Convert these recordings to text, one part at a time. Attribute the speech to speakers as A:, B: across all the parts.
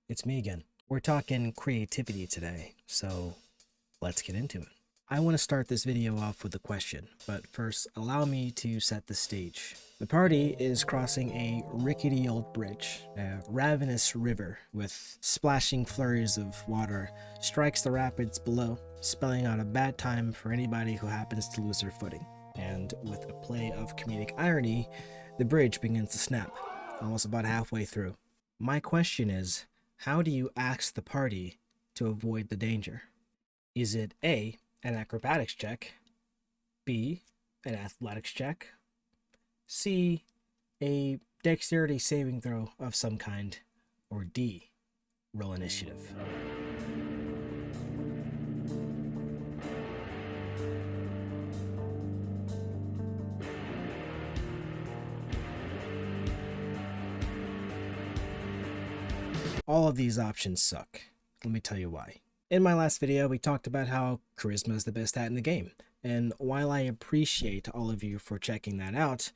A: It's me again. We're talking creativity today, so let's get into it. I want to start this video off with a question, but first allow me to set the stage. The party is crossing a rickety old bridge. A ravenous river with splashing flurries of water strikes the rapids below, spelling out a bad time for anybody who happens to lose their footing. And with a play of comedic irony, the bridge begins to snap, almost about halfway through. My question is, how do you ask the party to avoid the danger? Is it A, an acrobatics check, B, an athletics check, C, a dexterity saving throw of some kind, or D, roll initiative? All of these options suck. Let me tell you why. In my last video, we talked about how charisma is the best stat in the game. And while I appreciate all of you for checking that out,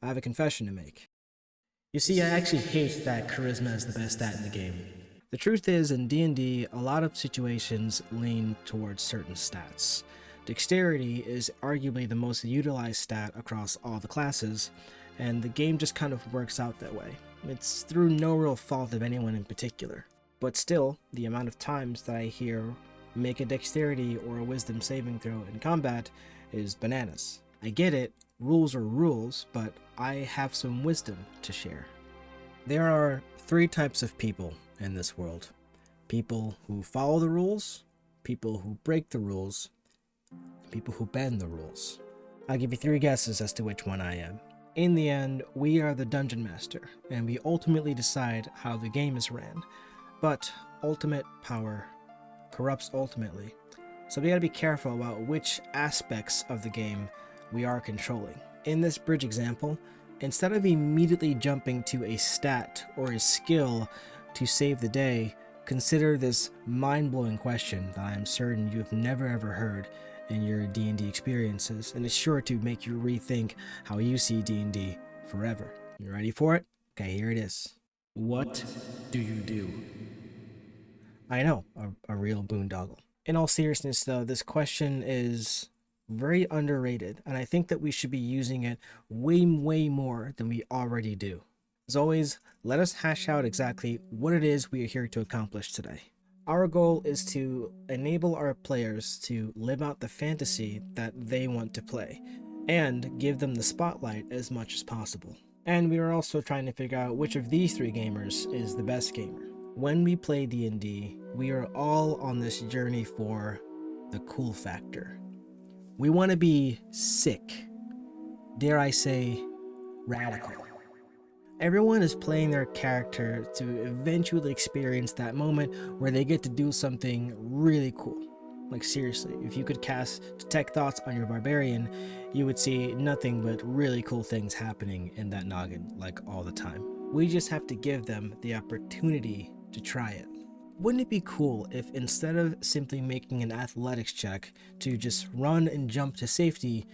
A: I have a confession to make. You see, I actually hate that charisma is the best stat in the game. The truth is, in D&D, a lot of situations lean towards certain stats. Dexterity is arguably the most utilized stat across all the classes, and the game just kind of works out that way. It's through no real fault of anyone in particular. But still, the amount of times that I hear make a dexterity or a wisdom saving throw in combat is bananas. I get it, rules are rules, but I have some wisdom to share. There are three types of people in this world. People who follow the rules, people who break the rules, and people who bend the rules. I'll give you three guesses as to which one I am. In the end, we are the dungeon master, and we ultimately decide how the game is ran. But ultimate power corrupts ultimately, so we gotta be careful about which aspects of the game we are controlling. In this bridge example, instead of immediately jumping to a stat or a skill to save the day, consider this mind-blowing question that I am certain you've never ever heard in your D&D experiences, and it's sure to make you rethink how you see D&D forever. You ready for it? Okay, here it is. What do you do? I know, a real boondoggle. In all seriousness, though, this question is very underrated, and I think that we should be using it way more than we already do. As always, let us hash out exactly what it is we are here to accomplish today. Our goal is to enable our players to live out the fantasy that they want to play, and give them the spotlight as much as possible. And we are also trying to figure out which of these three gamers is the best gamer. When we play D&D, we are all on this journey for the cool factor. We want to be sick, dare I say, radical. Everyone is playing their character to eventually experience that moment where they get to do something really cool. Like seriously, if you could cast Detect Thoughts on your barbarian, you would see nothing but really cool things happening in that noggin, like all the time. We just have to give them the opportunity to try it. Wouldn't it be cool if instead of simply making an athletics check to just run and jump to safety,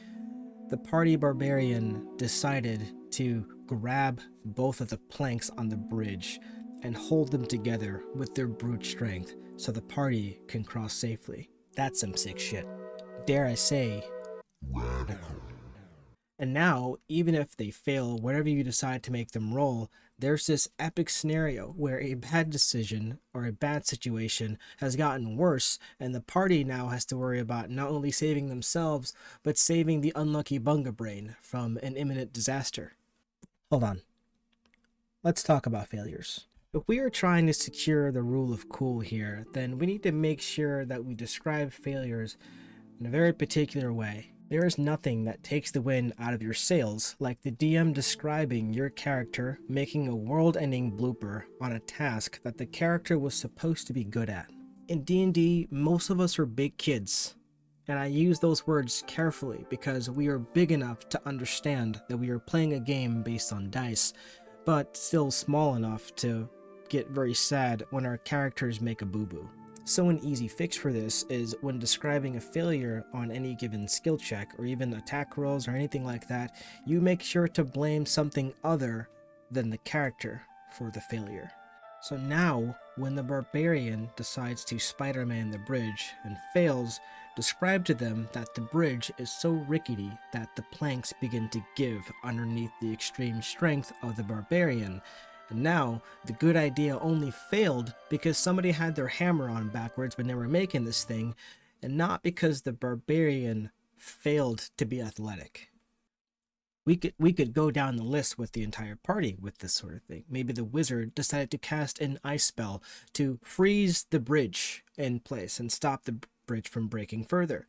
A: the party barbarian decided to grab both of the planks on the bridge and hold them together with their brute strength so the party can cross safely? That's some sick shit. Dare I say, radical. And now, even if they fail whatever you decide to make them roll, there's this epic scenario where a bad decision or a bad situation has gotten worse, and the party now has to worry about not only saving themselves, but saving the unlucky Bunga Brain from an imminent disaster. Hold on. Let's talk about failures. If we are trying to secure the rule of cool here, then we need to make sure that we describe failures in a very particular way. There is nothing that takes the wind out of your sails like the DM describing your character making a world-ending blooper on a task that the character was supposed to be good at. In D&D, most of us are big kids, and I use those words carefully because we are big enough to understand that we are playing a game based on dice, but still small enough to get very sad when our characters make a boo-boo. So an easy fix for this is when describing a failure on any given skill check or even attack rolls or anything like that, you make sure to blame something other than the character for the failure. So now, when the barbarian decides to Spider-Man the bridge and fails, describe to them that the bridge is so rickety that the planks begin to give underneath the extreme strength of the barbarian. And now, the good idea only failed because somebody had their hammer on backwards when they were making this thing, and not because the barbarian failed to be athletic. We could go down the list with the entire party with this sort of thing. Maybe the wizard decided to cast an ice spell to freeze the bridge in place and stop the bridge from breaking further.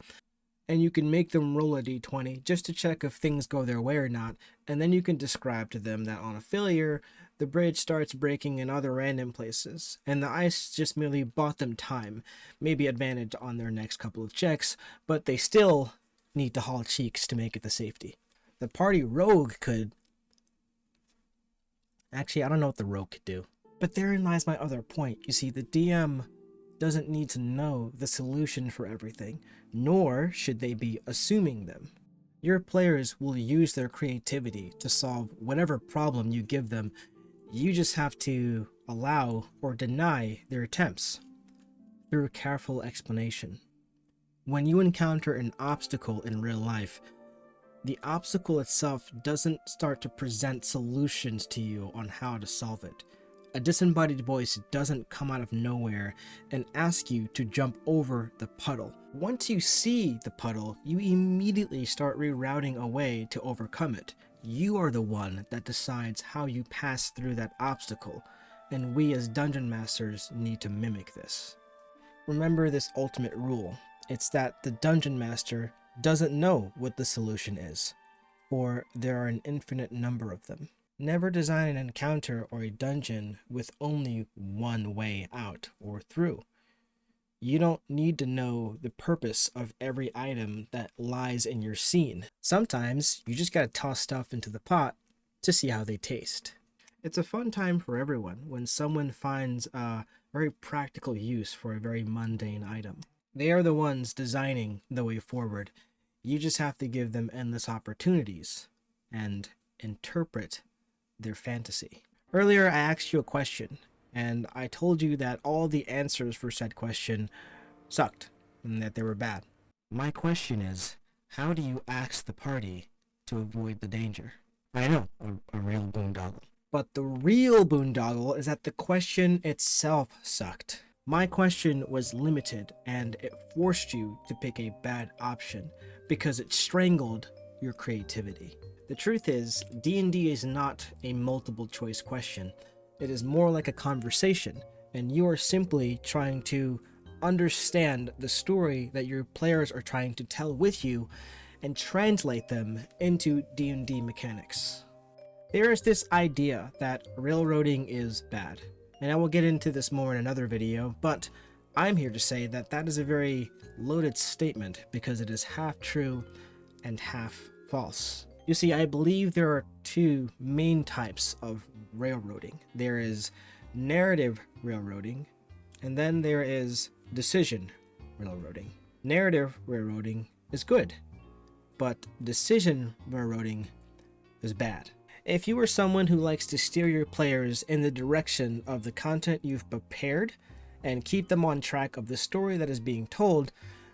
A: And you can make them roll a d20 just to check if things go their way or not, and then you can describe to them that on a failure, the bridge starts breaking in other random places, and the ice just merely bought them time, maybe advantage on their next couple of checks, but they still need to haul cheeks to make it to safety. The party rogue could... Actually, I don't know what the rogue could do. But therein lies my other point. You see, the DM doesn't need to know the solution for everything, nor should they be assuming them. Your players will use their creativity to solve whatever problem you give them. You just have to allow or deny their attempts through careful explanation. When you encounter an obstacle in real life, the obstacle itself doesn't start to present solutions to you on how to solve it. A disembodied voice doesn't come out of nowhere and ask you to jump over the puddle. Once you see the puddle, you immediately start rerouting a way to overcome it. You are the one that decides how you pass through that obstacle, and we as dungeon masters need to mimic this. Remember this ultimate rule. It's that the dungeon master doesn't know what the solution is, for there are an infinite number of them. Never design an encounter or a dungeon with only one way out or through. You don't need to know the purpose of every item that lies in your scene. Sometimes you just gotta toss stuff into the pot to see how they taste. It's a fun time for everyone when someone finds a very practical use for a very mundane item. They are the ones designing the way forward. You just have to give them endless opportunities and interpret their fantasy. Earlier, I asked you a question, and I told you that all the answers for said question sucked and that they were bad. My question is, how do you ask the party to avoid the danger? I know, a real boondoggle. But the real boondoggle is that the question itself sucked. My question was limited, and it forced you to pick a bad option because it strangled your creativity. The truth is, D&D is not a multiple choice question. It is more like a conversation, and you are simply trying to understand the story that your players are trying to tell with you and translate them into D&D mechanics. There is this idea that railroading is bad, and I will get into this more in another video, but I'm here to say that that is a very loaded statement because it is half true and half false. You see, I believe there are two main types of railroading. There is narrative railroading, and then there is decision railroading. Narrative railroading is good, but decision railroading is bad. If you are someone who likes to steer your players in the direction of the content you've prepared and keep them on track of the story that is being told,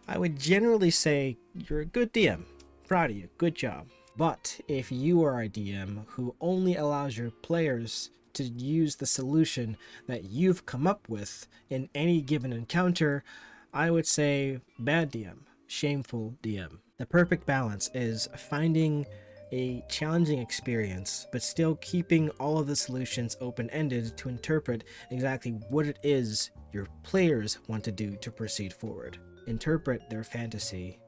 A: I would generally say you're a good DM. Proud of you, good job. But if you are a DM who only allows your players to use the solution that you've come up with in any given encounter, I would say bad DM, shameful DM. The perfect balance is finding a challenging experience, but still keeping all of the solutions open-ended to interpret exactly what it is your players want to do to proceed forward. Interpret their fantasy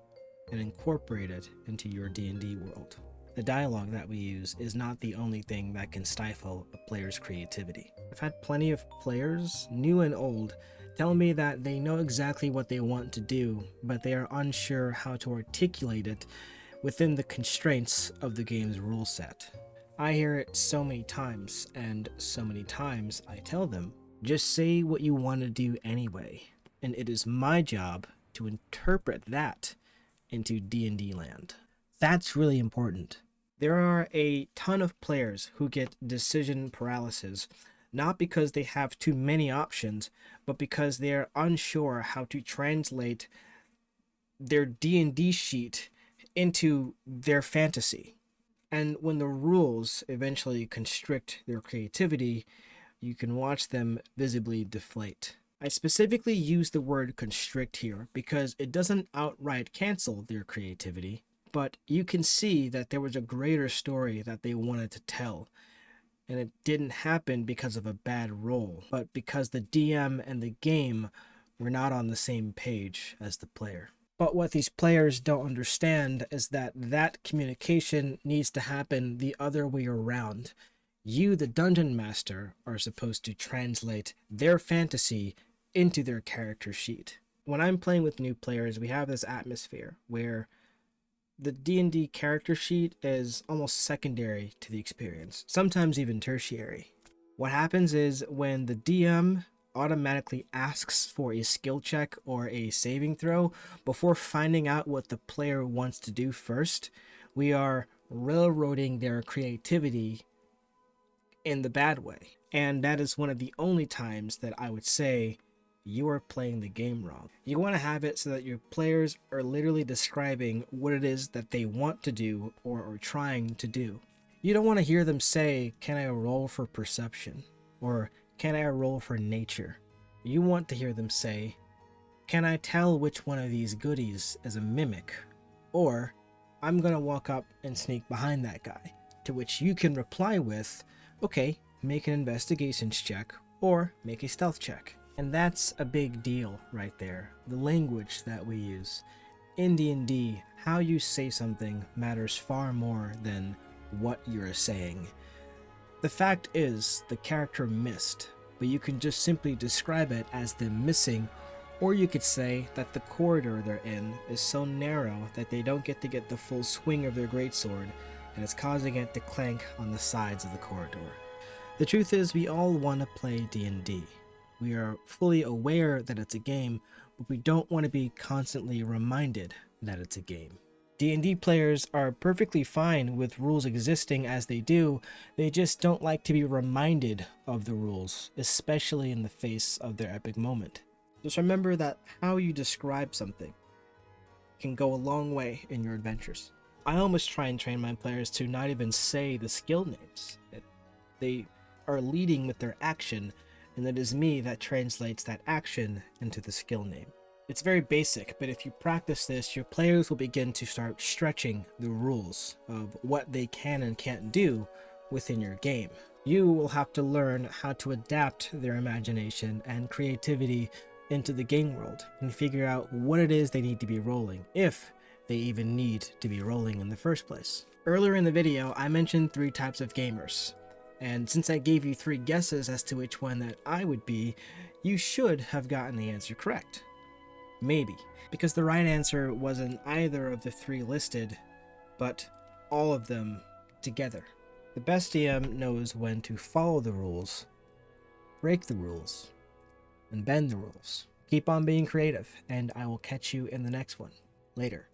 A: and incorporate it into your D&D world. The dialogue that we use is not the only thing that can stifle a player's creativity. I've had plenty of players, new and old, tell me that they know exactly what they want to do, but they are unsure how to articulate it within the constraints of the game's rule set. I hear it so many times, and so many times I tell them, just say what you want to do anyway, and it is my job to interpret that into D&D land. That's really important. There are a ton of players who get decision paralysis, not because they have too many options, but because they are unsure how to translate their D&D sheet into their fantasy. And when the rules eventually constrict their creativity, you can watch them visibly deflate. I specifically use the word constrict here because it doesn't outright cancel their creativity, but you can see that there was a greater story that they wanted to tell. And it didn't happen because of a bad roll, but because the DM and the game were not on the same page as the player. But what these players don't understand is that communication needs to happen the other way around. You, the dungeon master, are supposed to translate their fantasy into their character sheet. When I'm playing with new players, we have this atmosphere where the D&D character sheet is almost secondary to the experience, sometimes even tertiary. What happens is when the DM automatically asks for a skill check or a saving throw before finding out what the player wants to do first, we are railroading their creativity in the bad way. And that is one of the only times that I would say you are playing the game wrong. You want to have it so that your players are literally describing what it is that they want to do or are trying to do. You don't want to hear them say, "Can I roll for perception?" or "Can I roll for nature?" You want to hear them say, "Can I tell which one of these goodies is a mimic?" Or, "I'm gonna walk up and sneak behind that guy." To which you can reply with, "Okay, make an investigations check or make a stealth check." And that's a big deal right there. The language that we use. In D&D, how you say something matters far more than what you're saying. The fact is, the character missed, but you can just simply describe it as them missing, or you could say that the corridor they're in is so narrow that they don't get to get the full swing of their greatsword, and it's causing it to clank on the sides of the corridor. The truth is, we all want to play D&D. We are fully aware that it's a game, but we don't want to be constantly reminded that it's a game. D&D players are perfectly fine with rules existing as they do, they just don't like to be reminded of the rules, especially in the face of their epic moment. Just remember that how you describe something can go a long way in your adventures. I almost try and train my players to not even say the skill names. They are leading with their action, and it is me that translates that action into the skill name. It's very basic, but if you practice this, your players will begin to start stretching the rules of what they can and can't do within your game. You will have to learn how to adapt their imagination and creativity into the game world and figure out what it is they need to be rolling, if they even need to be rolling in the first place. Earlier in the video, I mentioned 3 types of gamers. And since I gave you 3 guesses as to which one that I would be, you should have gotten the answer correct. Maybe, because the right answer wasn't either of the 3 listed, but all of them together. The best DM knows when to follow the rules, break the rules, and bend the rules. Keep on being creative, and I will catch you in the next one. Later.